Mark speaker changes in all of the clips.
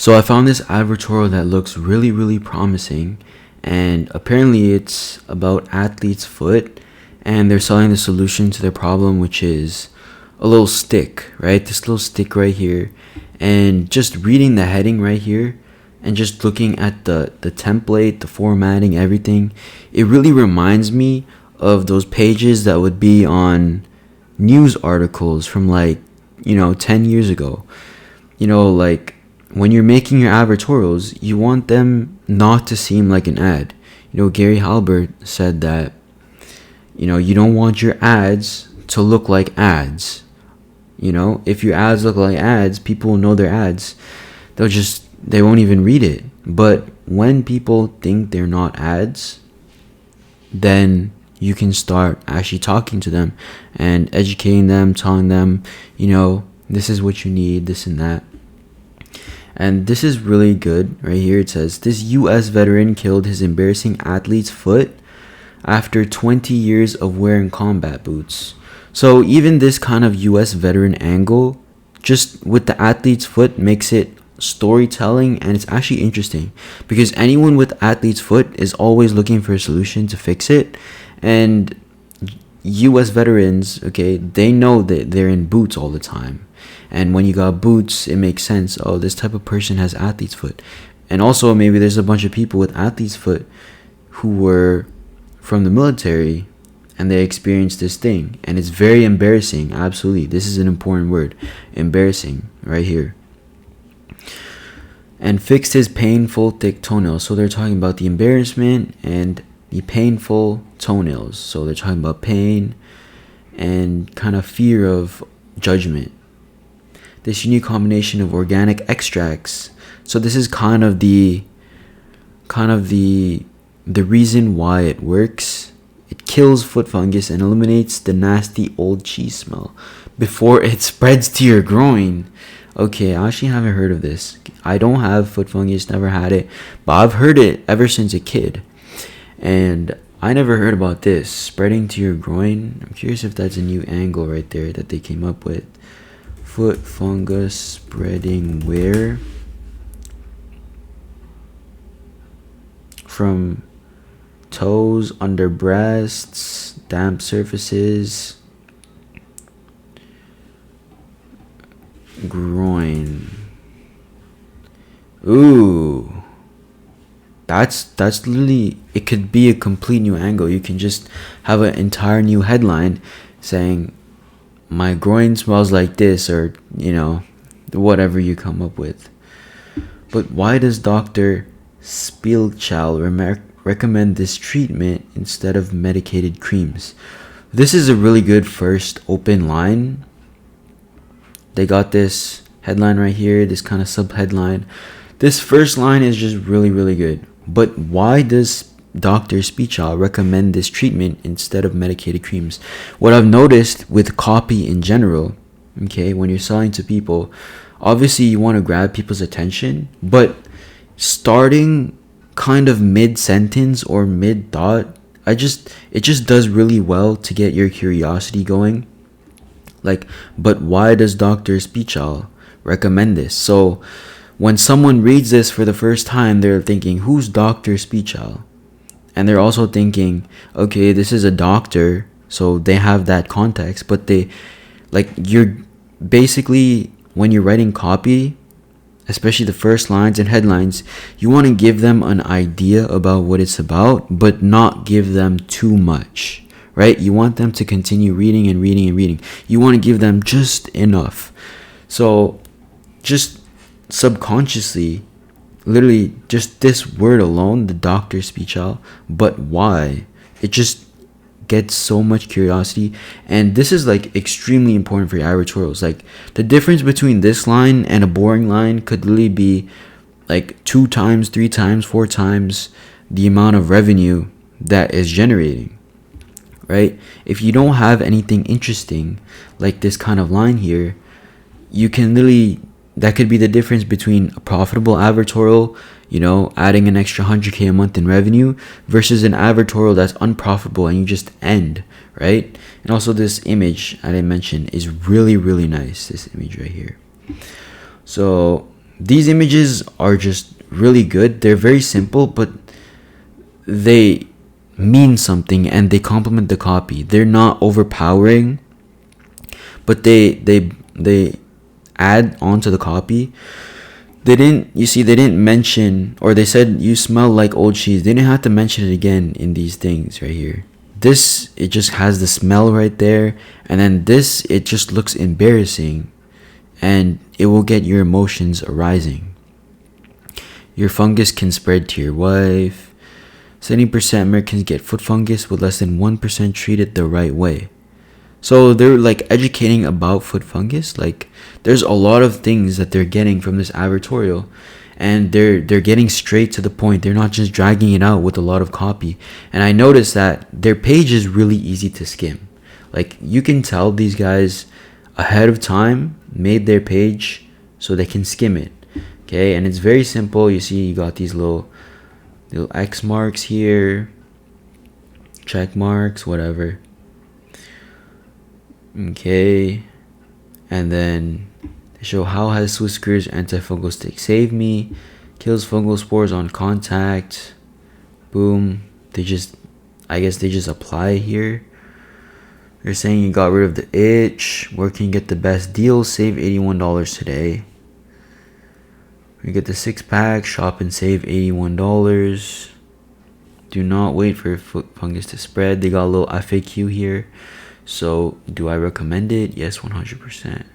Speaker 1: So I found this advertorial that looks really, really promising, and apparently it's about athlete's foot, and they're selling the solution to their problem, which is a little stick, right? This little stick right here, and just reading the heading right here, and just looking at the template, the formatting, everything, it really reminds me of those pages that would be on news articles from 10 years ago. Like when you're making your advertorials, you want them not to seem like an ad. Gary Halbert said that, you don't want your ads to look like ads. If your ads look like ads, people will know they're ads. They won't even read it. But when people think they're not ads, then you can start actually talking to them and educating them, telling them, this is what you need, this and that. And this is really good right here. It says, this U.S. veteran killed his embarrassing athlete's foot after 20 years of wearing combat boots. So even this kind of U.S. veteran angle, just with the athlete's foot, makes it storytelling, and it's actually interesting because anyone with athlete's foot is always looking for a solution to fix it. And U.S. veterans, okay, they know that they're in boots all the time. And when you got boots, it makes sense. Oh, this type of person has athlete's foot. And also maybe there's a bunch of people with athlete's foot who were from the military and they experienced this thing. And it's very embarrassing. Absolutely. This is an important word. Embarrassing right here. And fixed his painful thick toenails. So they're talking about the embarrassment and the painful toenails. So they're talking about pain and kind of fear of judgment. This unique combination of organic extracts. So this is kind of the reason why it works. It kills foot fungus and eliminates the nasty old cheese smell before it spreads to your groin. Okay, I actually haven't heard of this. I don't have foot fungus, never had it, but I've heard it ever since a kid. And I never heard about this, spreading to your groin. I'm curious if that's a new angle right there that they came up with. Foot fungus spreading where? From toes, under breasts, damp surfaces, groin. Ooh. That's literally, it could be a complete new angle. You can just have an entire new headline saying, my groin smells like this, or, whatever you come up with. But why does Dr. Spielchal recommend this treatment instead of medicated creams? This is a really good first open line. They got this headline right here, this kind of sub-headline. This first line is just really, really good. But why does Dr. Spielchal recommend this treatment instead of medicated creams? What I've noticed with copy in general, okay, when you're selling to people, obviously you want to grab people's attention, but starting kind of mid-sentence or mid-thought, it just does really well to get your curiosity going. But why does Dr. Spielchal recommend this? So when someone reads this for the first time, they're thinking, who's Dr. Spielchal? And they're also thinking, okay, this is a doctor, so they have that context. But you're basically, when you're writing copy, especially the first lines and headlines, you want to give them an idea about what it's about, but not give them too much, right? You want them to continue reading and reading and reading. You want to give them just enough. So just subconsciously, literally just this word alone, the Dr. Spielchal, but why? It just gets so much curiosity. And this is extremely important for your advertorials. The difference between this line and a boring line could literally be 2 times, 3 times, 4 times the amount of revenue that is generating, right? If you don't have anything interesting like this kind of line here, you can literally, that could be the difference between a profitable advertorial, adding an extra 100K a month in revenue, versus an advertorial that's unprofitable and you just end, right? And also this image I didn't mention is really, really nice, this image right here. So these images are just really good. They're very simple, but they mean something and they complement the copy. They're not overpowering, but they add onto the copy. They didn't mention, or they said you smell like old cheese. They didn't have to mention it again in these things right here. This, it just has the smell right there, and then this, it just looks embarrassing, and it will get your emotions arising. Your fungus can spread to your wife. 70% Americans get foot fungus, with less than 1% treated the right way. So they're like educating about foot fungus. Like, there's a lot of things that they're getting from this advertorial, and they're getting straight to the point. They're not just dragging it out with a lot of copy. And I noticed that their page is really easy to skim. Like, you can tell these guys ahead of time made their page so they can skim it. Okay, and it's very simple. You see, you got these little X marks here, check marks, whatever. Okay, and then they show how has Swissger's antifungal stick saved me, kills fungal spores on contact. Boom. I guess they just apply here. They're saying you got rid of the itch. Where can you get the best deal? Save $81 today. You get the 6-pack, shop and save $81. Do not wait for foot fungus to spread. They got a little FAQ here. So, do I recommend it? Yes, 100%.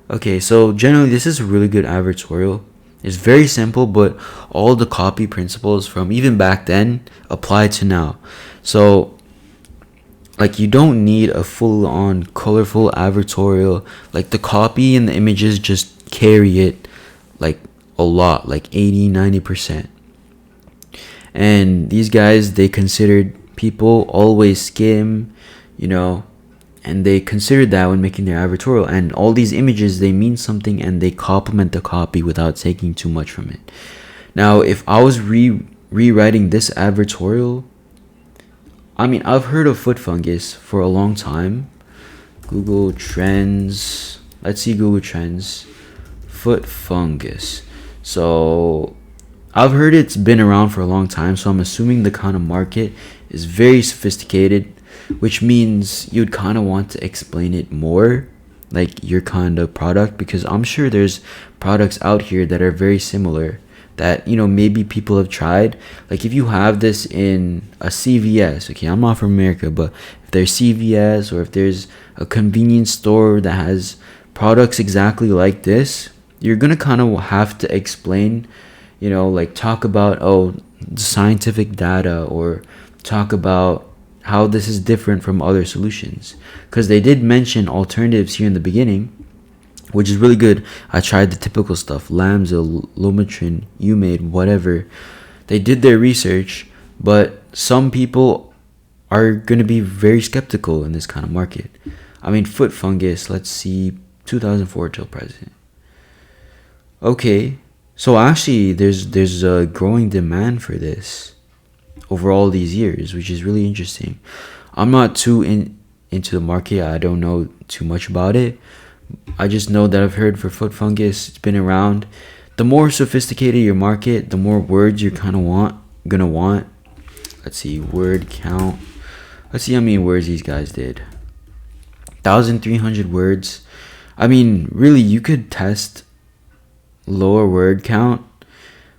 Speaker 1: Okay, so generally this is a really good advertorial. It's very simple, but all the copy principles from even back then apply to now. So, like, you don't need a full-on colorful advertorial. Like, the copy and the images just carry it like a lot, like 80-90%. And these guys, they considered people always skim, and they considered that when making their advertorial. And all these images, they mean something, and they complement the copy without taking too much from it. Now, if I was rewriting this advertorial, I've heard of foot fungus for a long time. Google Trends. Let's see Google Trends. Foot fungus. So I've heard it's been around for a long time, so I'm assuming the kind of market is very sophisticated, which means you'd kind of want to explain it more, like your kind of product, because I'm sure there's products out here that are very similar that maybe people have tried. Like, if you have this in a CVS, okay, I'm not from America, but if there's CVS, or if there's a convenience store that has products exactly like this, you're gonna kind of have to explain, like talk about scientific data, or talk about how this is different from other solutions, because they did mention alternatives here in the beginning, which is really good. I tried the typical stuff, Lamza, Lomitrin, Umade, whatever. They did their research, but some people are going to be very skeptical in this kind of market. Foot fungus, let's see, 2004 till present. Okay, so actually there's a growing demand for this over all these years, which is really interesting. I'm not too into the market. I don't know too much about it. I just know that I've heard for foot fungus, it's been around. The more sophisticated your market, the more words you're gonna want. Let's see, word count. Let's see how many words these guys did. 1,300 words. Really, you could test lower word count,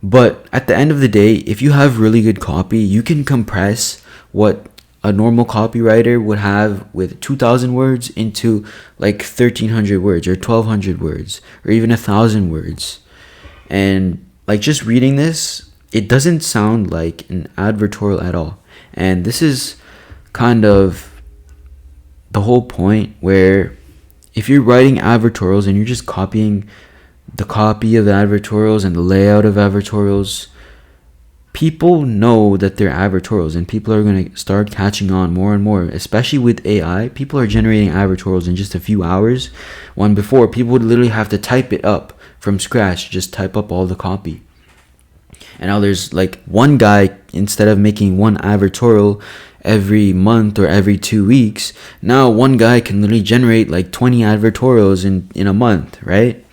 Speaker 1: but at the end of the day, if you have really good copy, you can compress what a normal copywriter would have with 2,000 words into like 1,300 words, or 1,200 words, or even 1,000 words. And like, just reading this, it doesn't sound like an advertorial at all. And this is kind of the whole point, where if you're writing advertorials and you're just copying the copy of the advertorials and the layout of advertorials, people know that they're advertorials, and people are going to start catching on more and more, especially with AI. People are generating advertorials in just a few hours, when before people would literally have to type it up from scratch, just type up all the copy. And now there's like one guy, instead of making one advertorial every month or every 2 weeks, now one guy can literally generate like 20 advertorials in a month, right?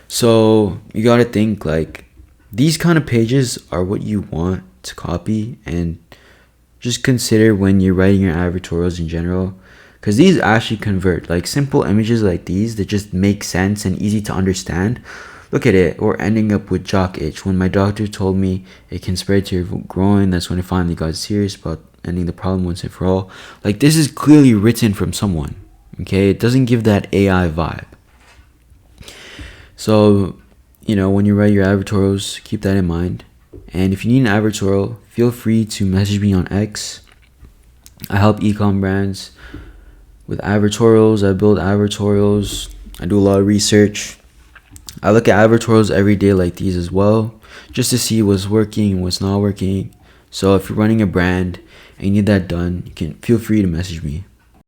Speaker 1: So you gotta think like these kind of pages are what you want to copy, and just consider when you're writing your advertorials in general, because these actually convert. Like simple images like these that just make sense and easy to understand. Look at it. Or ending up with jock itch. When my doctor told me it can spread to your groin, that's when I finally got serious about ending the problem once and for all. Like this is clearly written from someone. Okay, it doesn't give that AI vibe. So, when you write your advertorials, keep that in mind. And if you need an advertorial, feel free to message me on X. I help ecom brands with advertorials. I build advertorials. I do a lot of research. I look at advertorials every day like these as well, just to see what's working and what's not working. So if you're running a brand and you need that done, you can feel free to message me.